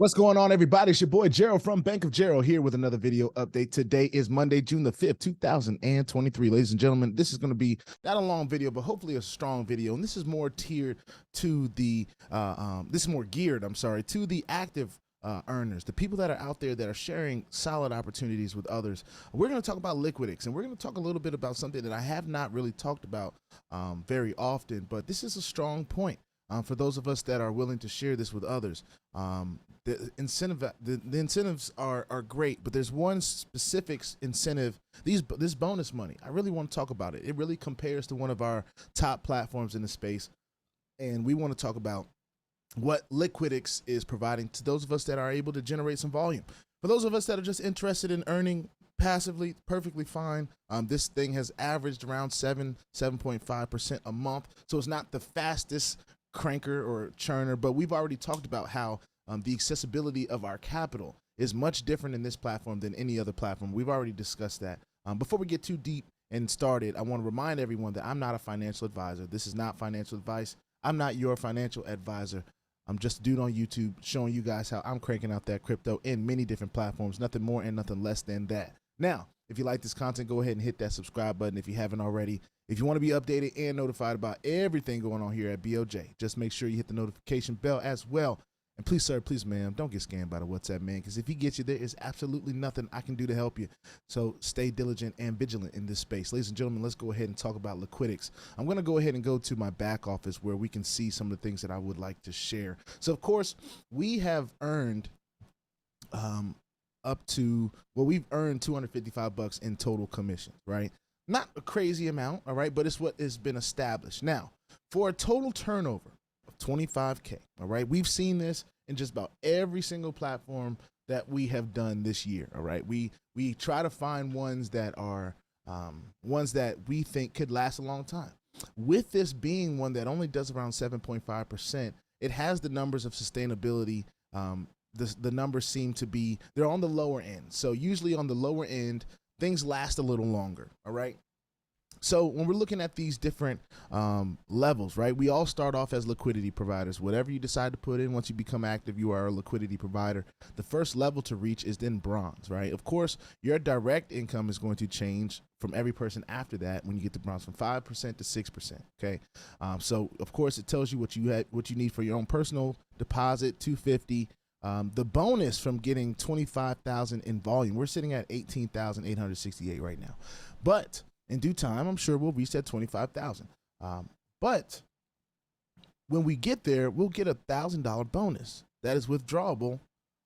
What's going on, everybody? It's your boy Gerald from Bank of Gerald here with another video update. Today is Monday, June the 5th, 2023. Ladies and gentlemen, this is going to be not a long video, but hopefully a strong video. And this is more tiered to the, this is more geared, to the active earners, the people that are out there that are sharing solid opportunities with others. We're going to talk about Liquidix, and we're going to talk a little bit about something that I have not really talked about very often, but this is a strong point. For those of us that are willing to share this with others, the incentives are great, but there's one specific incentive, this bonus money. I really want to talk about it. It really compares to one of our top platforms in the space, and we want to talk about what Liquidix is providing to those of us that are able to generate some volume. For those of us that are just interested in earning passively, perfectly fine. This thing has averaged around 7.5% a month, so it's not the fastest cranker or churner, but we've already talked about how the accessibility of our capital is much different in this platform than any other platform. We've already discussed that. Before we get too deep and started, I want to remind everyone that I'm not a financial advisor. This is not financial advice. I'm not your financial advisor. I'm just a dude on YouTube showing you guys how I'm cranking out that crypto in many different platforms, nothing more and nothing less than that. Now, if you like this content, go ahead and hit that subscribe button if you haven't already. If you want to be updated and notified about everything going on here at BOJ, just make sure you hit the notification bell as well. And please, sir, please, ma'am, don't get scammed by the WhatsApp man, because if he gets you, there is absolutely nothing I can do to help you. So stay diligent and vigilant in this space. Ladies and gentlemen, let's go ahead and talk about Liquidix. I'm going to go ahead and go to my back office where we can see some of the things that I would like to share. So, of course, we have earned we've earned $255 in total commissions, right? Not a crazy amount, all right, but it's what has been established. Now, for a total turnover of 25K, all right, we've seen this in just about every single platform that we have done this year, all right? We try to find ones that are ones that we think could last a long time. With this being one that only does around 7.5%, it has the numbers of sustainability. The numbers seem to be, they're on the lower end. So usually on the lower end, things last a little longer, all right? So when we're looking at these different levels, right, we all start off as liquidity providers. Whatever you decide to put in, once you become active, you are a liquidity provider. The first level to reach is then bronze, right? Of course, your direct income is going to change from every person after that when you get to bronze, from 5% to 6%, okay? So, of course, it tells you what you need for your own personal deposit, $250. The bonus from getting 25,000 in volume, we're sitting at 18,868 right now. But in due time, I'm sure we'll reach that 25,000. But when we get there, we'll get a $1,000 bonus that is withdrawable.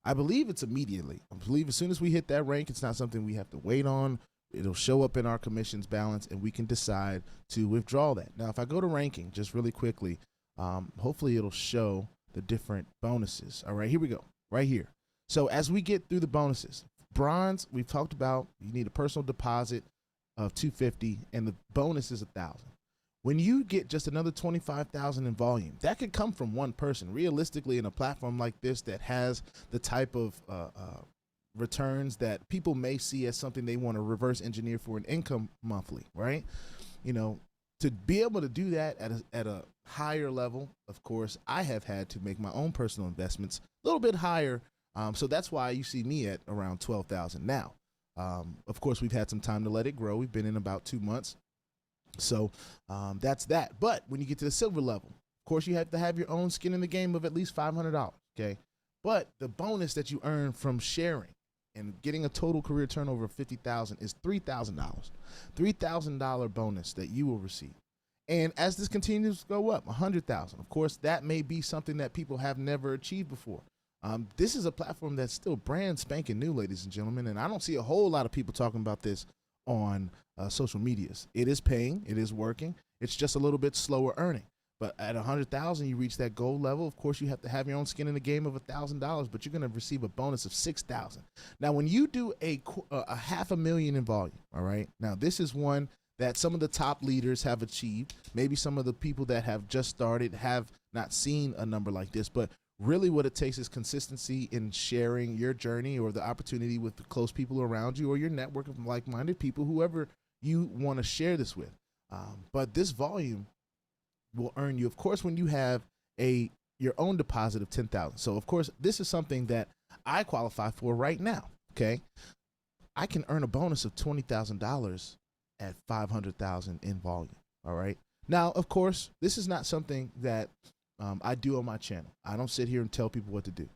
I believe it's immediately. I believe as soon as we hit that rank, it's not something we have to wait on. It'll show up in our commissions balance, and we can decide to withdraw that. Now, if I go to ranking just really quickly, hopefully it'll show the different bonuses. All right, here we go, right here. So as we get through the bonuses, bronze, we've talked about, you need a personal deposit of $250, and the bonus is $1,000. When you get just another 25,000 in volume, that could come from one person. Realistically, in a platform like this that has the type of returns that people may see as something they want to reverse engineer for an income monthly, right? You know, to be able to do that at a higher level, of course, I have had to make my own personal investments a little bit higher. So that's why you see me at around 12,000 now. Of course, we've had some time to let it grow. We've been in about 2 months. So that's that. But when you get to the silver level, of course, you have to have your own skin in the game of at least $500, okay? But the bonus that you earn from sharing and getting a total career turnover of 50,000 is $3,000. $3,000 bonus that you will receive. And as this continues to go up, 100,000. Of course, that may be something that people have never achieved before. This is a platform that's still brand spanking new, ladies and gentlemen, and I don't see a whole lot of people talking about this on social medias. It is paying, it is working. It's just a little bit slower earning. But at 100,000, you reach that gold level. Of course, you have to have your own skin in the game of $1,000, but you're going to receive a bonus of 6,000. Now, when you do a $500,000 in volume, all right, now this is one that some of the top leaders have achieved. Maybe some of the people that have just started have not seen a number like this, but really what it takes is consistency in sharing your journey or the opportunity with the close people around you or your network of like-minded people, whoever you want to share this with. But this volume will earn you, of course, when you have a your own deposit of 10,000. So of course, this is something that I qualify for right now. Okay, I can earn a bonus of $20,000 at 500,000 in volume. All right. Now, of course, this is not something that I do on my channel. I don't sit here and tell people what to do.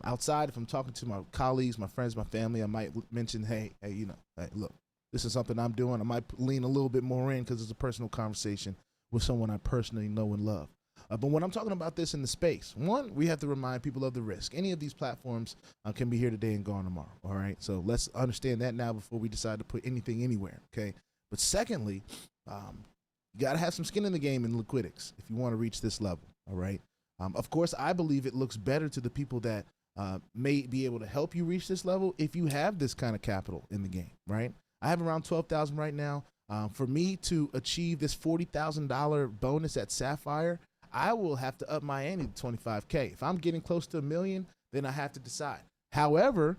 Outside, if I'm talking to my colleagues, my friends, my family, I might mention, hey, you know, hey, look, this is something I'm doing. I might lean a little bit more in because it's a personal conversation with someone I personally know and love. But when I'm talking about this in the space, one, we have to remind people of the risk. Any of these platforms can be here today and gone tomorrow. All right. So let's understand that now before we decide to put anything anywhere. Okay. But secondly, you got to have some skin in the game in Liquidix if you want to reach this level. All right. Of course, I believe it looks better to the people that may be able to help you reach this level if you have this kind of capital in the game. Right. I have around 12,000 right now. For me to achieve this $40,000 bonus at Sapphire, I will have to up my ante to 25K. If I'm getting close to $1 million, then I have to decide. However,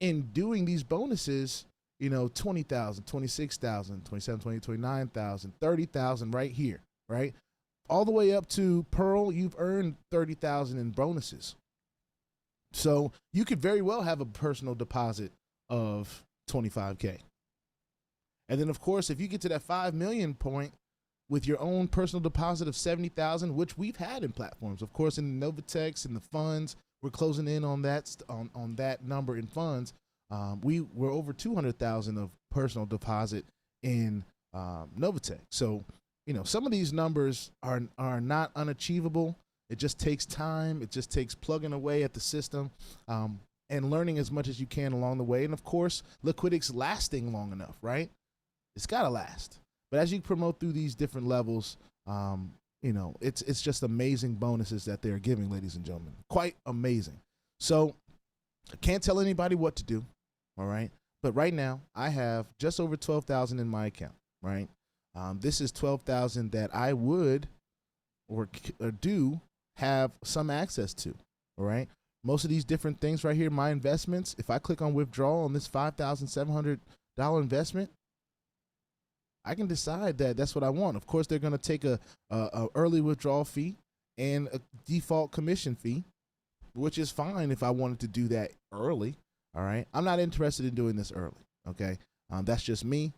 in doing these bonuses, you know, 20,000, 26,000, 27, 20, 29,000, 30,000 right here, right? All the way up to Pearl, you've earned 30,000 in bonuses. So you could very well have a personal deposit of 25K. And then of course, if you get to that 5 million point with your own personal deposit of 70,000, which we've had in platforms, of course, in the Novatex and the funds, we're closing in on that on that number in funds. We were over 200,000 of personal deposit in Novatex. So, you know, some of these numbers are not unachievable. It just takes time. It just takes plugging away at the system and learning as much as you can along the way. And of course, Liquidix lasting long enough, right? It's got to last. But as you promote through these different levels, you know, it's just amazing bonuses that they're giving, ladies and gentlemen. Quite amazing. So I can't tell anybody what to do, all right? But right now, I have just over 12,000 in my account, right? This is 12,000 that I would or do have some access to, all right? Most of these different things right here, my investments, if I click on withdrawal on this $5,700 investment, I can decide that that's what I want. Of course, they're going to take a early withdrawal fee and a default commission fee, which is fine if I wanted to do that early. All right. I'm not interested in doing this early. Okay. That's just me.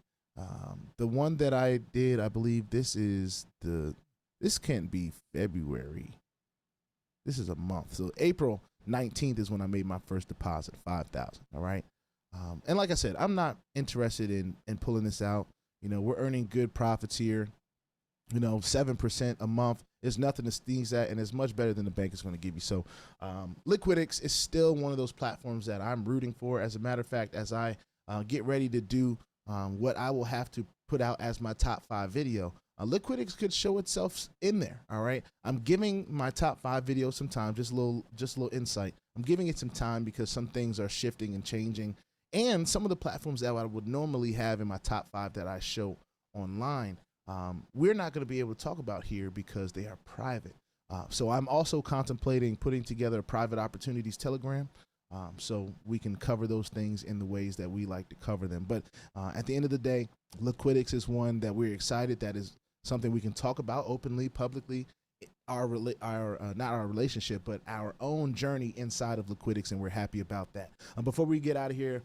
The one that I did, I believe this can't be February. This is a month. So April 19th is when I made my first deposit, 5,000. All right. And like I said, I'm not interested in pulling this out. You know, we're earning good profits here. You know, 7% a month is nothing to sneeze at, and it's much better than the bank is going to give you. So Liquidix is still one of those platforms that I'm rooting for. As a matter of fact, as I get ready to do what I will have to put out as my top 5 video, Liquidix could show itself in there. All right. I'm giving my top 5 videos some time, just a little insight. I'm giving it some time because some things are shifting and changing. And some of the platforms that I would normally have in my top 5 that I show online, we're not going to be able to talk about here because they are private. So I'm also contemplating putting together a private opportunities Telegram so we can cover those things in the ways that we like to cover them. But at the end of the day, Liquidix is one that we're excited. That is something we can talk about openly, publicly. Not our relationship, but our own journey inside of Liquidix, and we're happy about that. Before we get out of here,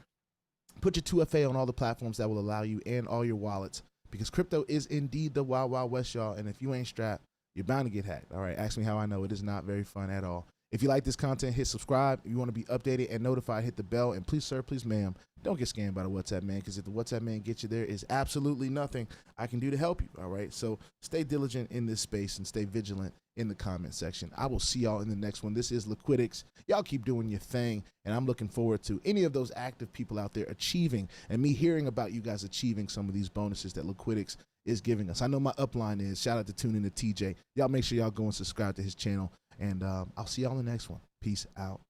put your 2FA on all the platforms that will allow you and all your wallets, because crypto is indeed the wild, wild west, y'all. And if you ain't strapped, you're bound to get hacked. All right, ask me how I know. It is not very fun at all. If you like this content, hit subscribe. If you want to be updated and notified, hit the bell. And please, sir, please, ma'am, don't get scammed by the WhatsApp man, because if the WhatsApp man gets you, there is absolutely nothing I can do to help you. All right, so stay diligent in this space and stay vigilant in the comment section. I will see y'all in the next one. This is Liquidix. Y'all keep doing your thing, and I'm looking forward to any of those active people out there achieving, and me hearing about you guys achieving some of these bonuses that Liquidix is giving us. I know my upline is, shout out to Tune In to TJ. Y'all make sure y'all go and subscribe to his channel, and I'll see y'all in the next one. Peace out.